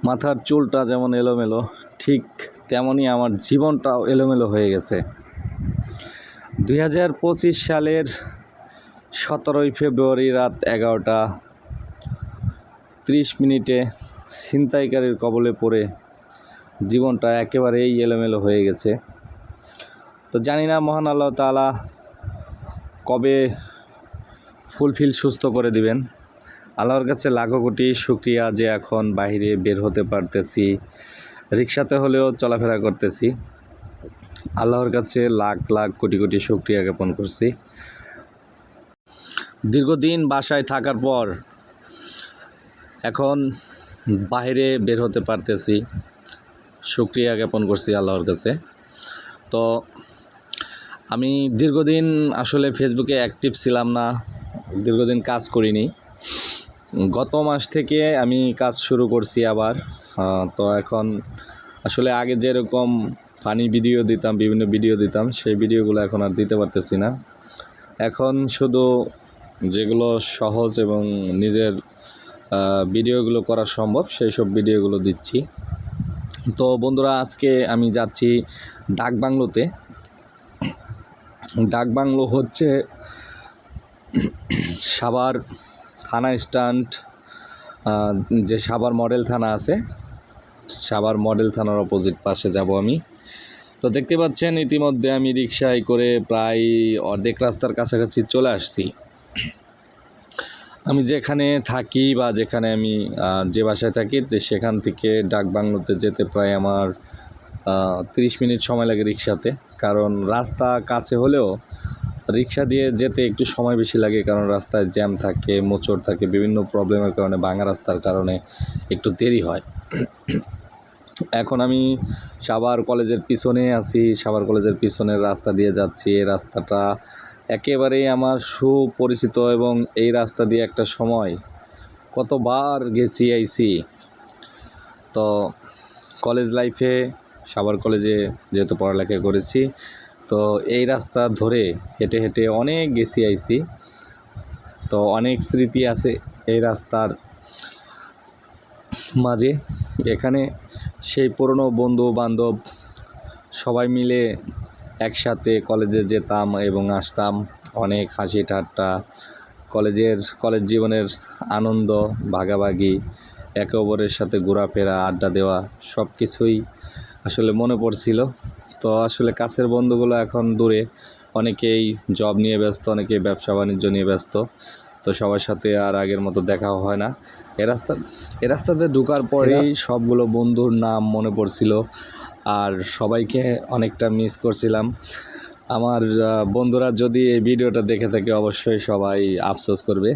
মাথার চুলটা যেমন এলোমেলো, ঠিক তেমনই আমার জীবনটাও এলোমেলো হয়ে গেছে। 2025 সালের 17 ফেব্রুয়ারি রাত 11:30 ছিনতাইকারীর কবলে পড়ে জীবনটা একেবারেই এলোমেলো হয়ে গেছে। তো জানি না মহান আল্লাহ তাআলা কবে ফুলফিল সুস্থ করে দিবেন। আল্লাহর কাছে লাখো কোটি শুকরিয়া যে এখন বাইরে বের হতে পারতেছি, রিক্সাতে হলেও চলাফেরা করতেছি। আল্লাহর কাছে লাখ লাখ কোটি কোটি শুকরিয়া জ্ঞাপন করছি। দীর্ঘদিন বাসায় থাকার পর এখন বাইরে বের হতে পারতেছি, শুকরিয়া জ্ঞাপন করছি আল্লাহর কাছে। তো আমি দীর্ঘদিন আসলে ফেসবুকে অ্যাক্টিভ ছিলাম না, দীর্ঘদিন কাজ করিনি। গত মাস থেকে আমি কাজ শুরু করছি আবার। তো এখন আসলে আগে যেরকম ফানি ভিডিও দিতাম, বিভিন্ন ভিডিও দিতাম, সেই ভিডিওগুলো এখন আর দিতে পারতেছি না। এখন শুধু যেগুলো সহজ এবং নিজের ভিডিওগুলো করা সম্ভব সেই সব ভিডিওগুলো দিচ্ছি। তো বন্ধুরা, আজকে আমি যাচ্ছি ডাকবাংলোতে। ডাকবাংলো হচ্ছে সাভার থানা স্ট্যান্ড, যে সাভার মডেল থানা আছে, সাভার মডেল থানার অপোজিট পাশে যাব আমি। তো দেখতে পাচ্ছেন ইতিমধ্যে আমি রিকশায় করে প্রায় অর্ধেক রাস্তার কাছাকাছি চলে আসছি। আমি যেখানে থাকি বা যেখানে আমি যে বাসায় থাকি সেখান থেকে ডাকবাংলোতে যেতে প্রায় আমার 30 মিনিট সময় লাগে রিকশাতে। কারণ রাস্তা কাছে হলেও রিকশা দিয়ে যেতে একটু সময় বেশি লাগে, কারণ রাস্তায় জ্যাম থাকে, মোচড় থাকে, বিভিন্ন প্রবলেমের কারণে, ভাঙা রাস্তার কারণে একটু দেরি হয়। এখন আমি সাভার কলেজের পিছনে আছি, সাভার কলেজের পিছনের রাস্তা দিয়ে যাচ্ছি। এই রাস্তাটা একেবারেই আমার সুপরিচিত এবং এই রাস্তা দিয়ে একটা সময় কতবার গেছি আইছি। তো কলেজ লাইফে সাভার কলেজে যেহেতু পড়ালেখা করেছি, তো এই রাস্তা ধরে হেঁটে হেঁটে অনেক গেছি আইছি। তো অনেক স্মৃতি আছে এই রাস্তার মাঝে। এখানে সেই পুরনো বন্ধু বান্ধব সবাই মিলে একসাথে কলেজে যেতাম এবং আসতাম। অনেক হাসি ঠাট্টা, কলেজ জীবনের আনন্দ ভাগাভাগি, একে অপরের সাথে ঘোরাফেরা, আড্ডা দেওয়া, সব কিছুই আসলে মনে পড়ছিল। তো আসলে কাছের বন্ধুগুলো এখন দূরে, অনেকেই জব নিয়ে ব্যস্ত, অনেকেই ব্যবসা বাণিজ্য নিয়ে ব্যস্ত। তো সবার সাথে আর আগের মতো দেখাও হয় না। এ রাস্তাতে ঢোকার পরেই সবগুলো বন্ধুর নাম মনে পড়ছিল, আর সবাইকে অনেকটা মিস করছিলাম। আমার বন্ধুরা যদি এই ভিডিওটা দেখে থাকে অবশ্যই সবাই আফসোস করবে।